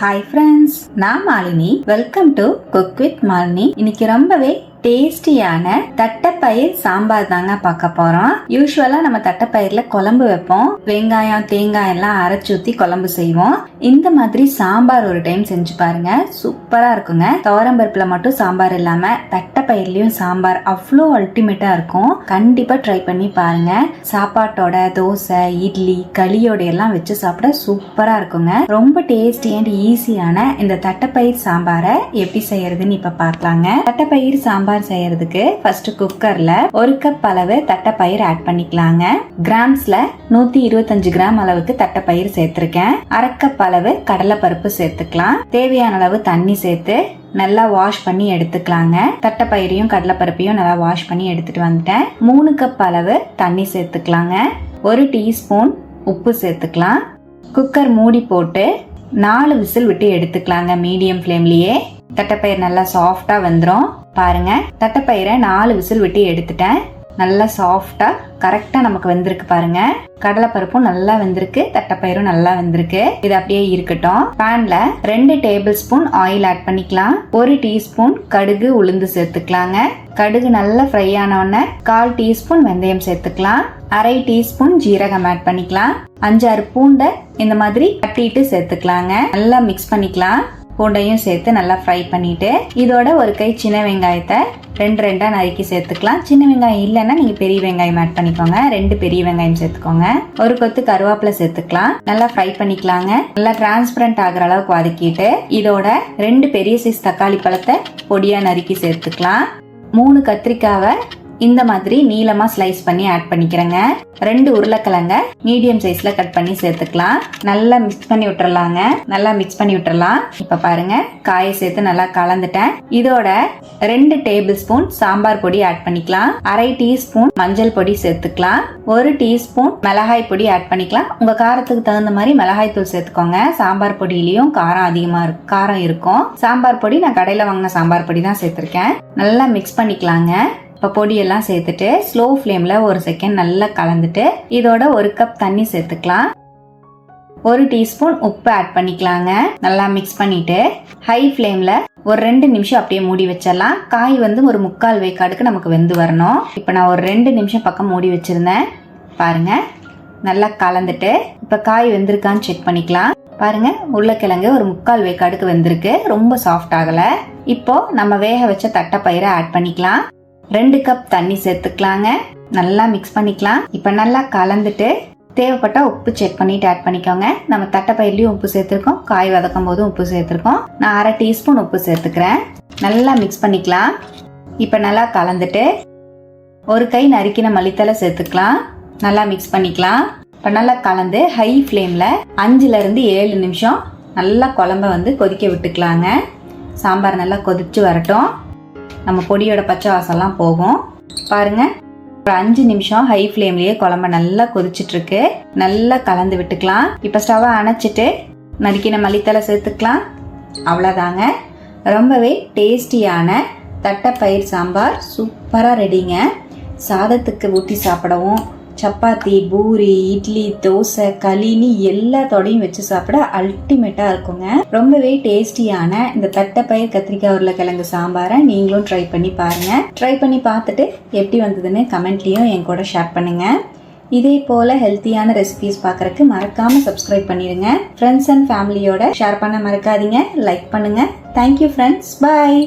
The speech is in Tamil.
ஹாய் ஃப்ரெண்ட்ஸ், நான் Malini. Welcome to cook with Malini. இன்னைக்கு ரொம்பவே டேஸ்டியான தட்டைப்பயிர் சாம்பார் தாங்க பார்க்க போறோம். யூஸ்வலா நம்ம தட்டைப்பயிர்ல குழம்பு வைப்போம், வெங்காயம் தேங்காய் எல்லாம் அரைச்சு ஊத்தி குழம்பு செய்வோம். இந்த மாதிரி சாம்பார் ஒரு டைம் செஞ்சு பாருங்க, சூப்பரா இருக்குங்க. துவரம்பருப்புல மட்டும் சாம்பார் இல்லாம தட்டைப்பயிர்லயும் சாம்பார் அவ்வளோ அல்டிமேட்டா இருக்கும். கண்டிப்பா ட்ரை பண்ணி பாருங்க. சாப்பாட்டோட, தோசை, இட்லி, களியோட எல்லாம் வச்சு சாப்பிட சூப்பரா இருக்குங்க. ரொம்ப டேஸ்டி அண்ட் ஈஸியான இந்த தட்டைப்பயிர் சாம்பாரை எப்படி செய்யறதுன்னு இப்ப பார்க்கலாங்க. தட்டைப்பயிர் சாம்பார் செய்யறதுக்கு ஃபர்ஸ்ட் குக்கர்ல 1 கப் அளவு தட்டைப்பயிர் ஆட் பண்ணிக்கலாங்க. கிராம்ஸ்ல 125 கிராம் அளவுக்கு தட்டைப்பயிர் சேர்த்திருக்கேன். 1/2 கப் அளவு கடலைப்பருப்பு சேர்த்துக்கலாம். தேவையான அளவு தண்ணி சேர்த்து நல்லா வாஷ் பண்ணி எடுத்துக்கலாங்க. தட்டைப்பயிரையும் கடலைப்பருப்பையும் நல்லா வாஷ் பண்ணி எடுத்துட்டு வந்துட்டேன். 3 கப் அளவு தண்ணி சேர்த்துக்கலாங்க. 1 டீஸ்பூன் உப்பு சேர்த்துக்கலாம். குக்கர் மூடி போட்டு 4 விசில் விட்டு எடுத்துக்கலாங்க மீடியம் ஃப்ளேம்லயே. தட்டைப்பயிர் நல்லா சாஃப்டா வந்துடும். பாருங்க, தட்டைப்பயிரை 4 விசில் விட்டு எடுத்துட்டேன். நல்லா சாஃப்டா கரெக்டா நமக்கு வெந்திருக்கு பாருங்க. கடலைப்பருப்பும் நல்லா வெந்திருக்கு, தட்டைப்பயிரும் நல்லா வெந்திருக்கு. இது அப்படியே இருக்கட்டும். பேன்ல 2 டேபிள் ஸ்பூன் ஆயில் ஆட் பண்ணிக்கலாம். 1 டீஸ்பூன் கடுகு உளுந்து சேர்த்துக்கலாங்க. கடுகு நல்லா ஃப்ரை ஆன உடனே 1/4 டீஸ்பூன் வெந்தயம் சேர்த்துக்கலாம். 1/2 டீஸ்பூன் ஜீரகம் ஆட் பண்ணிக்கலாம். 5-6 பூண்டை இந்த மாதிரி தட்டிட்டு சேர்த்துக்கலாங்க. நல்லா மிக்ஸ் பண்ணிக்கலாம். பூண்டையும் சேர்த்து நல்லா ஃப்ரை பண்ணிட்டு இதோட 1 கை சின்ன வெங்காயத்தை 2 நறுக்கி சேர்த்துக்கலாம். சின்ன வெங்காயம் இல்லைன்னா நீங்க பெரிய வெங்காயம் ஆட் பண்ணிக்கோங்க. 2 பெரிய வெங்காயம் சேர்த்துக்கோங்க. 1 கொத்து கருவேப்பிலை சேர்த்துக்கலாம். நல்லா ஃப்ரை பண்ணிக்கலாங்க. நல்லா டிரான்ஸ்பரண்ட் ஆகுற அளவுக்கு வதக்கிட்டு இதோட 2 பெரிய சைஸ் தக்காளி பழத்தை பொடியா நறுக்கி சேர்த்துக்கலாம். 3 கத்திரிக்காவை இந்த மாதிரி நீளமா ஸ்லைஸ் பண்ணி ஆட் பண்ணிக்கிறேங்க. 2 உருளைக்கிழங்க மீடியம் சைஸ்ல கட் பண்ணி சேர்த்துக்கலாம். நல்லா மிக்ஸ் பண்ணி விட்டுறலாங்க. நல்லா மிக்ஸ் பண்ணி விட்டுறலாம். இப்ப பாருங்க, காயை சேர்த்து நல்லா கலந்துட்டேன். இதோட 2 டேபிள் ஸ்பூன் சாம்பார் பொடி ஆட் பண்ணிக்கலாம். 1/2 டீஸ்பூன் மஞ்சள் பொடி சேர்த்துக்கலாம். 1 டீஸ்பூன் மிளகாய் பொடி ஆட் பண்ணிக்கலாம். உங்க காரத்துக்கு தகுந்த மாதிரி மிளகாய் தூள் சேர்த்துக்கோங்க. சாம்பார் பொடியிலயும் காரம் இருக்கும். சாம்பார் பொடி நான் கடையில வாங்கின சாம்பார் பொடி தான் சேர்த்திருக்கேன். நல்லா மிக்ஸ் பண்ணிக்கலாங்க. இப்போ பொடியெல்லாம் சேர்த்துட்டு ஸ்லோ ஃப்ளேம்ல 1 செகண்ட் நல்லா கலந்துட்டு இதோட 1 கப் தண்ணி சேர்த்துக்கலாம். 1 டீஸ்பூன் உப்பு ஆட் பண்ணிக்கலாங்க. நல்லா மிக்ஸ் பண்ணிட்டு ஹை ஃப்ளேம்ல ஒரு 2 நிமிஷம் அப்படியே மூடி வச்சிடலாம். காய் வந்து ஒரு 3/4 வேக்காடுக்கு நமக்கு வெந்து வரணும். இப்போ நான் ஒரு 2 நிமிஷம் பக்கம் மூடி வச்சிருந்தேன். பாருங்க, நல்லா கலந்துட்டு இப்போ காய் வெந்திருக்கான்னு செக் பண்ணிக்கலாம். பாருங்க, உருளைக்கிழங்கு ஒரு 3/4 வேக்காடுக்கு வெந்திருக்கு. ரொம்ப சாஃப்ட் ஆகல. இப்போ நம்ம வேக வச்ச தட்டைப்பயிரை ஆட் பண்ணிக்கலாம். 2 கப் தண்ணி சேர்த்துக்கலாங்க. நல்லா மிக்ஸ் பண்ணிக்கலாம். இப்போ நல்லா கலந்துட்டு தேவைப்பட்டா உப்பு செக் பண்ணிட்டு ஆட் பண்ணிக்கோங்க. நம்ம தட்டைப்பயிர்லயும் உப்பு சேர்த்துருக்கோம், காய் வதக்கும் போதும் உப்பு சேர்த்துருக்கோம். நான் 1/2 டீஸ்பூன் உப்பு சேர்த்துக்கிறேன். நல்லா மிக்ஸ் பண்ணிக்கலாம். இப்போ நல்லா கலந்துட்டு 1 கை நறுக்கின மல்லித்தலை சேர்த்துக்கலாம். நல்லா மிக்ஸ் பண்ணிக்கலாம். இப்போ நல்லா கலந்து ஹை ஃப்ளேம்ல 5-7 நிமிஷம் நல்லா குழம்ப வந்து கொதிக்க விட்டுக்கலாங்க. சாம்பார் நல்லா கொதிச்சு வரட்டும். நம்ம பொடியோட பச்சை வாசம்லாம் போகும். பாருங்க, ஒரு 5 நிமிஷம் ஹை ஃப்ளேம்லயே குழம்பு நல்லா கொதிச்சிட்டு இருக்கு. நல்லா கலந்து விட்டுக்கலாம். இப்போ ஸ்டவ்வை அணைச்சிட்டு நறுக்கின மல்லித்தலை சேர்த்துக்கலாம். அவ்வளோதாங்க, ரொம்பவே டேஸ்டியான தட்டைப்பயிர் சாம்பார் சூப்பராக ரெடிங்க. சாதத்துக்கு ஊற்றி சாப்பிடவும், சப்பாத்தி, பூரி, இட்லி, தோசை, களின்னு எல்லாத்தோடையும் வச்சு சாப்பிட அல்டிமேட்டா இருக்குங்க. ரொம்பவே டேஸ்டியான இந்த தட்டைப்பயிர் கத்திரிக்காய் உருளைக்கிழங்கு சாம்பாரை நீங்களும் ட்ரை பண்ணி பாருங்க. ட்ரை பண்ணி பார்த்துட்டு எப்படி வந்ததுன்னு கமெண்ட்லயும் என் கூட ஷேர் பண்ணுங்க. இதே போல ஹெல்த்தியான ரெசிபிஸ் பார்க்கறதுக்கு மறக்காம சப்ஸ்கிரைப் பண்ணிருங்க. ஃப்ரெண்ட்ஸ் அண்ட் ஃபேமிலியோட ஷேர் பண்ண மறக்காதீங்க. லைக் பண்ணுங்க. Thank you friends. பாய்.